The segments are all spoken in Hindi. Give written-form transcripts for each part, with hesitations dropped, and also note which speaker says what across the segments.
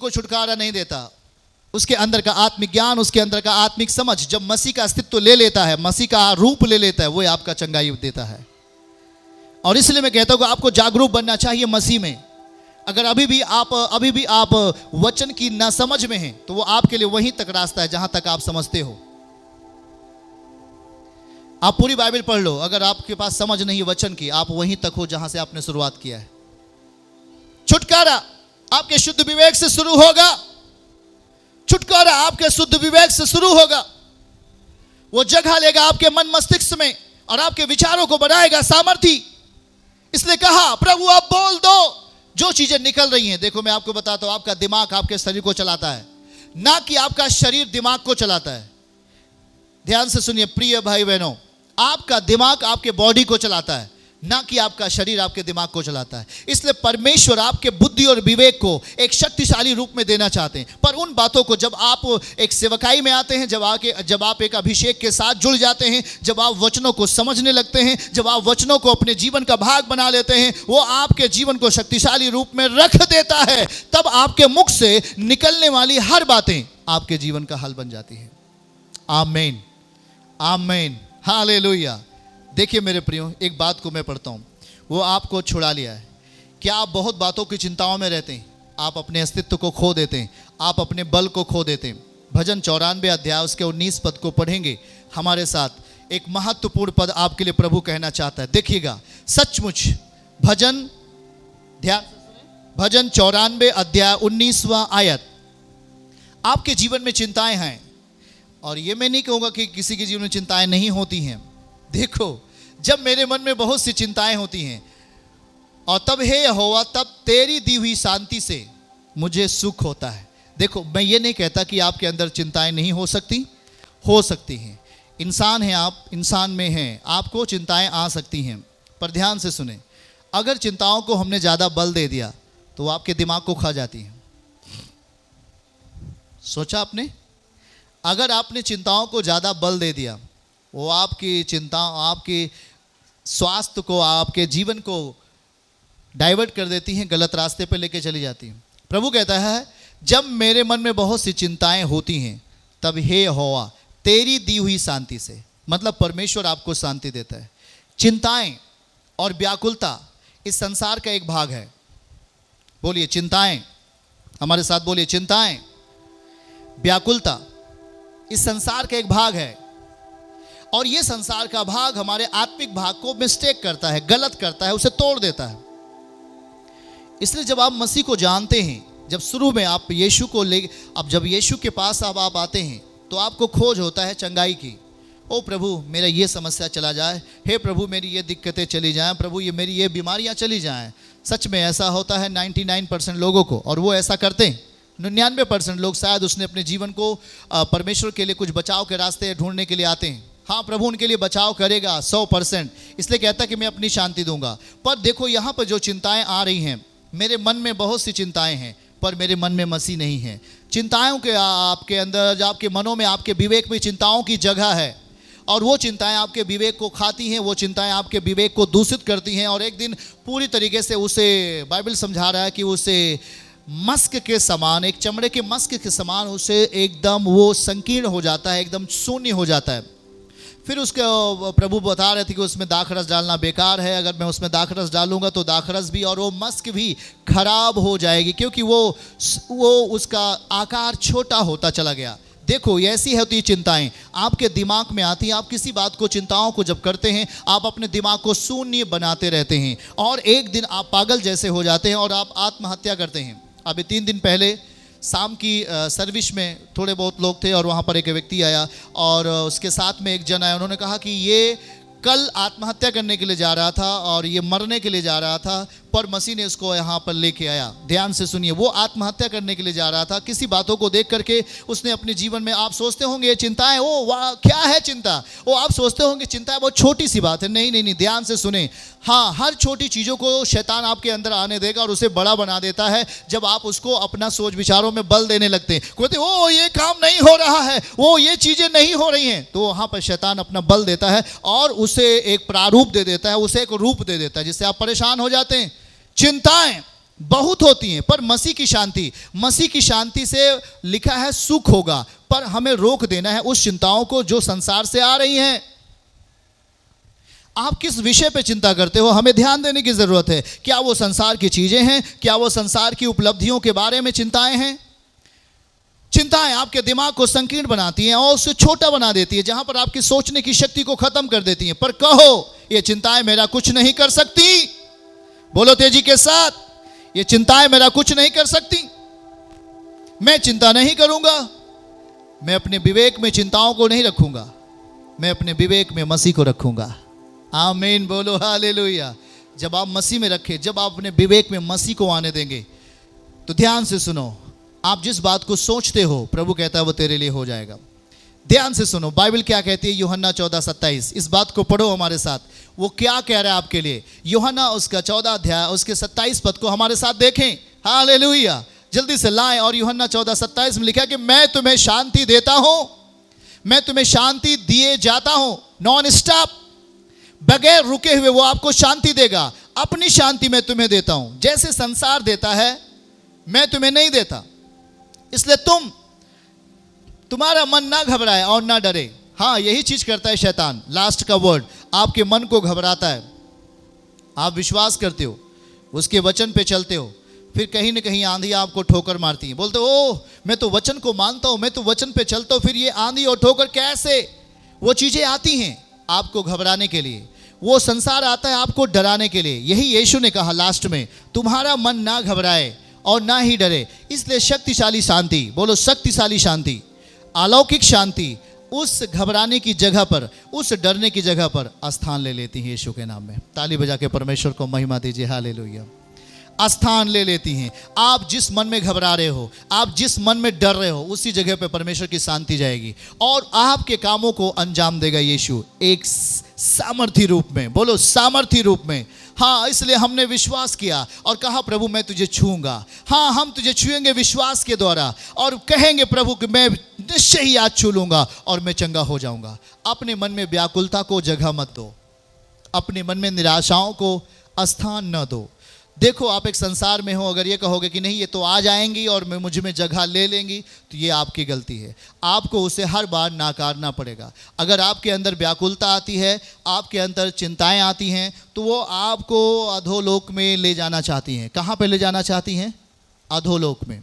Speaker 1: को छुटकारा नहीं देता। उसके अंदर का आत्मिक ज्ञान, उसके अंदर का आत्मिक समझ जब मसीह का अस्तित्व ले लेता है, मसीह का रूप ले लेता है, वो आपका चंगाई देता है। और इसलिए मैं कहता हूं कि आपको जागरूक बनना चाहिए मसीह में। अगर अभी भी आप वचन की ना समझ में हैं, तो वो आपके लिए वहीं तक रास्ता है जहां तक आप समझते हो। आप पूरी बाइबल पढ़ लो, अगर आपके पास समझ नहीं वचन की, आप वहीं तक हो जहां से आपने शुरुआत किया है। छुटकारा आपके शुद्ध विवेक से शुरू होगा। छुटकारा आपके शुद्ध विवेक से शुरू होगा। वो जगह लेगा आपके मन मस्तिष्क में और आपके विचारों को बनाएगा सामर्थी। इसलिए कहा, प्रभु आप बोल दो जो चीजें निकल रही हैं। देखो मैं आपको बताता हूं, आपका दिमाग आपके शरीर को चलाता है, ना कि आपका शरीर दिमाग को चलाता है। ध्यान से सुनिए प्रिय भाई बहनों, आपका दिमाग आपके बॉडी को चलाता है, ना कि आपका शरीर आपके दिमाग को चलाता है। इसलिए परमेश्वर आपके बुद्धि और विवेक को एक शक्तिशाली रूप में देना चाहते हैं। पर उन बातों को जब आप एक सेवकाई में आते हैं, जब आप एक अभिषेक के साथ जुड़ जाते हैं, जब आप वचनों को समझने लगते हैं, जब आप वचनों को अपने जीवन का भाग बना लेते हैं, वो आपके जीवन को शक्तिशाली रूप में रख देता है। तब आपके मुख से निकलने वाली हर बातें आपके जीवन का हल बन जाती है। आमीन, आमीन, हालेलुया। देखिए मेरे प्रियो, एक बात को मैं पढ़ता हूँ, वो आपको छुड़ा लिया है। क्या आप बहुत बातों की चिंताओं में रहते हैं? आप अपने अस्तित्व को खो देते हैं, आप अपने बल को खो देते हैं। भजन 94 अध्याय उसके 19 पद को पढ़ेंगे हमारे साथ। एक महत्वपूर्ण पद आपके लिए प्रभु कहना चाहता है। देखिएगा, सचमुच भजन 94 अध्याय 19वां आयत। आपके जीवन में चिंताएं हैं, और ये मैं नहीं कहूँगा कि किसी के जीवन में चिंताएं नहीं होती हैं। देखो, जब मेरे मन में बहुत सी चिंताएं होती हैं, और तब हे यहोवा, तब तेरी दी हुई शांति से मुझे सुख होता है। देखो, मैं ये नहीं कहता कि आपके अंदर चिंताएं नहीं हो सकती, हो सकती हैं। इंसान हैं आप, इंसान में हैं, आपको चिंताएं आ सकती हैं। पर ध्यान से सुने, अगर चिंताओं को हमने ज़्यादा बल दे दिया तो आपके दिमाग को खा जाती हैं। सोचा आपने? अगर आपने चिंताओं को ज़्यादा बल दे दिया, वो आपकी चिंता, आपके स्वास्थ्य को, आपके जीवन को डाइवर्ट कर देती हैं, गलत रास्ते पर लेके चली जाती हैं। प्रभु कहता है, जब मेरे मन में बहुत सी चिंताएं होती हैं, तब हे यहोवा तेरी दी हुई शांति से, मतलब परमेश्वर आपको शांति देता है। चिंताएं और व्याकुलता इस संसार का एक भाग है। बोलिए चिंताएं, हमारे साथ बोलिए, चिंताएं, व्याकुलता इस संसार का एक भाग है। और ये संसार का भाग हमारे आत्मिक भाग को मिस्टेक करता है, गलत करता है, उसे तोड़ देता है। इसलिए जब आप मसीह को जानते हैं, जब शुरू में आप यीशु को अब जब यीशु के पास आप आते हैं, तो आपको खोज होता है चंगाई की। ओ प्रभु, मेरा ये समस्या चला जाए, हे प्रभु मेरी ये दिक्कतें चली जाएं, प्रभु ये मेरी ये बीमारियां चली जाएं। सच में ऐसा होता है 99% लोगों को, और वो ऐसा करते हैं। 99% लोग शायद उसने अपने जीवन को परमेश्वर के लिए कुछ बचाव के रास्ते ढूंढने के लिए आते हैं। हाँ, प्रभु उनके लिए बचाव करेगा 100%, इसलिए कहता कि मैं अपनी शांति दूंगा। पर देखो, यहाँ पर जो चिंताएं आ रही हैं, मेरे मन में बहुत सी चिंताएं हैं, पर मेरे मन में मसीह नहीं है। चिंताओं के आपके अंदर, आपके मनों में, आपके विवेक में चिंताओं की जगह है, और वो चिंताएं आपके विवेक को खाती हैं, वो चिंताएं आपके विवेक को दूषित करती हैं, और एक दिन पूरी तरीके से उसे, बाइबल समझा रहा है कि उसे मस्क के समान, एक चमड़े के मस्क के समान उसे एकदम वो संकीर्ण हो जाता है, एकदम शून्य हो जाता है। फिर उसके प्रभु बता रहे थे कि उसमें दाखरस डालना बेकार है। अगर मैं उसमें दाखरस डालूंगा तो दाखरस भी और वो मस्क भी खराब हो जाएगी, क्योंकि वो उसका आकार छोटा होता चला गया। देखो, ऐसी होती चिंताएं आपके दिमाग में आती हैं। आप किसी बात को, चिंताओं को जब करते हैं, आप अपने दिमाग को शून्य बनाते रहते हैं, और एक दिन आप पागल जैसे हो जाते हैं और आप आत्महत्या करते हैं। अभी 3 दिन पहले शाम की सर्विस में थोड़े बहुत लोग थे, और वहाँ पर एक व्यक्ति आया, और उसके साथ में एक जन आया। उन्होंने कहा कि ये कल आत्महत्या करने के लिए जा रहा था, और ये मरने के लिए जा रहा था, पर मसीह ने उसको यहाँ पर लेके आया। ध्यान से सुनिए, वो आत्महत्या करने के लिए जा रहा था। किसी बातों को देख करके उसने अपने जीवन में, आप सोचते होंगे ये चिंताएं, ओ वाह क्या है चिंता, वो आप सोचते होंगे चिंता बहुत छोटी सी बात है। नहीं नहीं नहीं, ध्यान से सुने। हाँ, हर छोटी चीज़ों को शैतान आपके अंदर आने देगा और उसे बड़ा बना देता है, जब आप उसको अपना सोच विचारों में बल देने लगते हैं। कहते ओ ये काम नहीं हो रहा है, वो ये चीज़ें नहीं हो रही हैं, तो वहाँ पर शैतान अपना बल देता है और उसे एक प्रारूप दे देता है, उसे एक रूप दे देता है, जिससे आप परेशान हो जाते हैं। चिंताएं बहुत होती हैं, पर मसीह की शांति से लिखा है सुख होगा, पर हमें रोक देना है उस चिंताओं को जो संसार से आ रही हैं। आप किस विषय पे चिंता करते हो, हमें ध्यान देने की जरूरत है। क्या वो संसार की चीजें हैं? क्या वो संसार की उपलब्धियों के बारे में चिंताएं हैं? चिंताएं आपके दिमाग को संकीर्ण बनाती हैं और उसे छोटा बना देती है, जहां पर आपकी सोचने की शक्ति को खत्म कर देती हैं। पर कहो, ये चिंताएं मेरा कुछ नहीं कर सकती। बोलो तेजी के साथ, ये चिंताएं मेरा कुछ नहीं कर सकती। मैं चिंता नहीं करूंगा, मैं अपने विवेक में चिंताओं को नहीं रखूंगा, मैं अपने विवेक में मसीह को रखूंगा। आमीन, बोलो हालेलुया। जब आप मसीह में रखें, जब आप अपने विवेक में मसीह को आने देंगे, तो ध्यान से सुनो, आप जिस बात को सोचते हो प्रभु कहता है वो तेरे लिए हो जाएगा। ध्यान से सुनो, बाइबल क्या कहती है, यूहन्ना 14:27, इस बात को पढ़ो हमारे साथ। वो क्या कह रहा है आपके लिए? यूहन्ना उसका 14 अध्याय उसके 27 पद को हमारे साथ देखें। हालेलुया, जल्दी से लाएं। और यूहन्ना 14:27 में लिखा है कि मैं तुम्हें शांति देता हूं, मैं तुम्हें शांति दिए जाता हूं, नॉन स्टॉप, बगैर रुके हुए वो आपको शांति देगा। अपनी शांति मैं तुम्हें देता हूं, जैसे संसार देता है मैं तुम्हें नहीं देता। इसलिए तुम्हारा मन ना घबराए और ना डरे। हाँ, यही चीज करता है शैतान। लास्ट का वर्ड, आपके मन को घबराता है। आप विश्वास करते हो, उसके वचन पे चलते हो, फिर कहीं ना कहीं आंधी आपको ठोकर मारती है। बोलते हो, ओह मैं तो वचन को मानता हूं, मैं तो वचन पे चलता हूं, फिर ये आंधी और ठोकर कैसे? वो चीजें आती हैं आपको घबराने के लिए, वो संसार आता है आपको डराने के लिए। यही यीशु ने कहा लास्ट में, तुम्हारा मन ना घबराए और ना ही डरे। इसलिए शक्तिशाली शांति, बोलो शक्तिशाली शांति, अलौकिक शांति उस घबराने की जगह पर, उस डरने की जगह पर स्थान ले लेती है यीशु के नाम में। ताली बजा के परमेश्वर को महिमा दीजिए, हालेलुया। स्थान ले लेती हैं। आप जिस मन में घबरा रहे हो, आप जिस मन में डर रहे हो, उसी जगह पे परमेश्वर की शांति जाएगी और आपके कामों को अंजाम देगा यीशु एक सामर्थी रूप में। बोलो सामर्थी रूप में। हाँ, इसलिए हमने विश्वास किया और कहा प्रभु मैं तुझे छूऊंगा। हाँ, हम तुझे छुएंगे विश्वास के द्वारा और कहेंगे प्रभु कि मैं निश्चय ही आज छू लूंगा और मैं चंगा हो जाऊंगा। अपने मन में व्याकुलता को जगह मत दो, अपने मन में निराशाओं को स्थान न दो। देखो, आप एक संसार में हो, अगर ये कहोगे कि नहीं ये तो आ जाएंगी और मैं मुझ में जगह ले लेंगी, तो ये आपकी गलती है। आपको उसे हर बार नाकारना पड़ेगा। अगर आपके अंदर व्याकुलता आती है, आपके अंदर चिंताएं आती हैं, तो वो आपको अधोलोक में ले जाना चाहती हैं। कहाँ पे ले जाना चाहती हैं? अधोलोक में।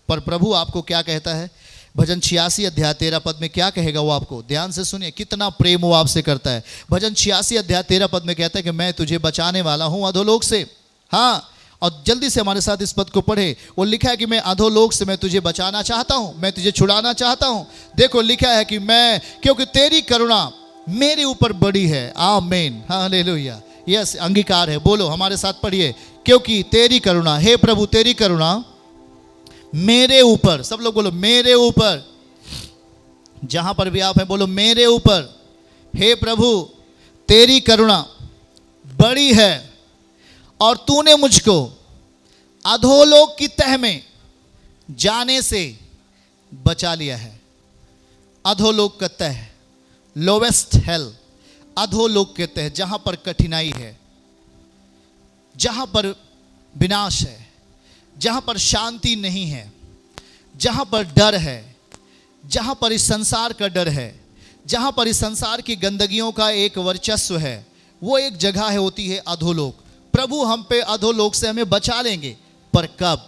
Speaker 1: पर प्रभु आपको क्या कहता है? भजन 86 अध्याय 13 पद में क्या कहेगा वो आपको? ध्यान से सुनिए, कितना प्रेम वो आपसे करता है। भजन 86 अध्याय 13 पद में कहता है कि मैं तुझे बचाने वाला हूँ अधोलोक से। हाँ, और जल्दी से हमारे साथ इस पद को पढ़े। वो लिखा है कि मैं अधोलोक से मैं तुझे बचाना चाहता हूं, मैं तुझे छुड़ाना चाहता हूं। देखो लिखा है कि मैं, क्योंकि तेरी करुणा मेरे ऊपर बड़ी है। आमीन, हालेलुया। यस, अंगीकार है। बोलो हमारे साथ पढ़िए, क्योंकि तेरी करुणा, हे प्रभु तेरी करुणा मेरे ऊपर। सब लोग बोलो मेरे ऊपर। जहां पर भी आप हैं बोलो मेरे ऊपर। हे प्रभु तेरी करुणा बड़ी है और तूने मुझको अधोलोक की तह में जाने से बचा लिया है। अधोलोक का तह, लोवेस्ट हेल, अधोलोक के तह, जहां पर कठिनाई है, जहां पर विनाश है, जहां पर शांति नहीं है, जहां पर डर है, जहां पर इस संसार का डर है, जहां पर इस संसार की गंदगियों का एक वर्चस्व है, वो एक जगह होती है अधोलोक। प्रभु हम पे अधोलोक से हमें बचा लेंगे, पर कब?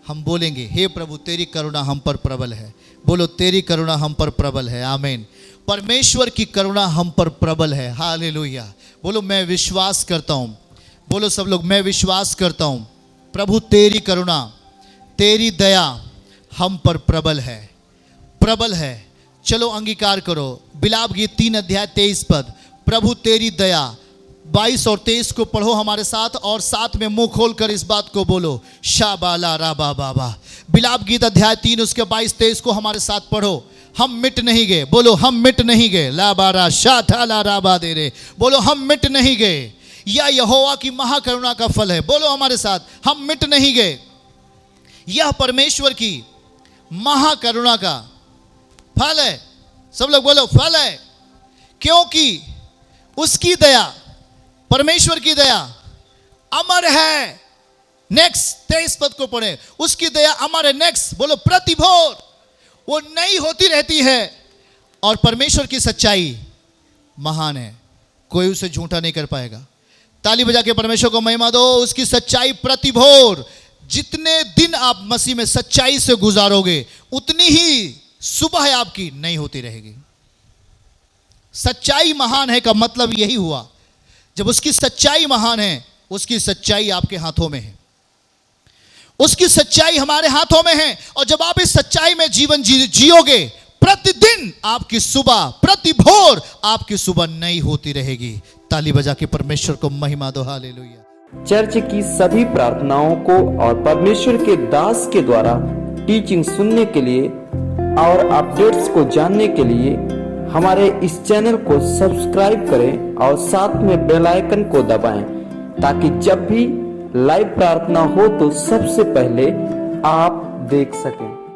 Speaker 1: हम बोलेंगे हे प्रभु तेरी करुणा हम पर प्रबल है। बोलो तेरी करुणा हम पर प्रबल है। आमीन। परमेश्वर की करुणा हम पर प्रबल है। हालेलुया। बोलो मैं विश्वास करता हूं। बोलो सब लोग, मैं विश्वास करता हूं प्रभु तेरी करुणा, तेरी दया हम पर प्रबल है, प्रबल है। चलो अंगीकार करो। बिलाप गीत 3 अध्याय 23 पद, प्रभु तेरी दया। 22 और 23 को पढ़ो हमारे साथ और साथ में मुंह खोलकर इस बात को बोलो, शाबाला राबा बाबा। बिलाप गीत अध्याय 3 उसके 22-23 को हमारे साथ पढ़ो। हम मिट नहीं गए। बोलो हम मिट नहीं गए। लाबारा शाठा ला राबा दे रे। बोलो हम मिट नहीं गए। यह यहोवा की महाकरुणा का फल है। बोलो हमारे साथ, हम मिट नहीं गए। यह परमेश्वर की महाकरुणा का फल है। सब लोग बोलो फल है, क्योंकि उसकी दया, परमेश्वर की दया अमर है, नेक्स्ट 23 पद को पढ़े, उसकी दया हमारे, नेक्स्ट बोलो, प्रति भोर वो नई होती रहती है। और परमेश्वर की सच्चाई महान है, कोई उसे झूठा नहीं कर पाएगा। ताली बजा के परमेश्वर को महिमा दो। उसकी सच्चाई प्रति भोर, जितने दिन आप मसीह में सच्चाई से गुजारोगे उतनी ही सुबह आपकी नई होती रहेगी। सच्चाई महान है का मतलब यही हुआ, जब उसकी सच्चाई महान है, उसकी सच्चाई आपके हाथों में है, उसकी सच्चाई हमारे हाथों में है। और जब आप इस सच्चाई में जीवन जियोगे, प्रतिदिन आपकी सुबह, प्रति भोर आपकी सुबह नई होती रहेगी। ताली बजा के परमेश्वर को महिमा दो। हालेलुया।
Speaker 2: चर्च की सभी प्रार्थनाओं को और परमेश्वर के दास के द्वारा टीचिंग सुनने के लिए और अपडेट्स को जानने के लिए हमारे इस चैनल को सब्सक्राइब करें और साथ में बेल आइकन को दबाएं, ताकि जब भी लाइव प्रार्थना हो तो सबसे पहले आप देख सकें।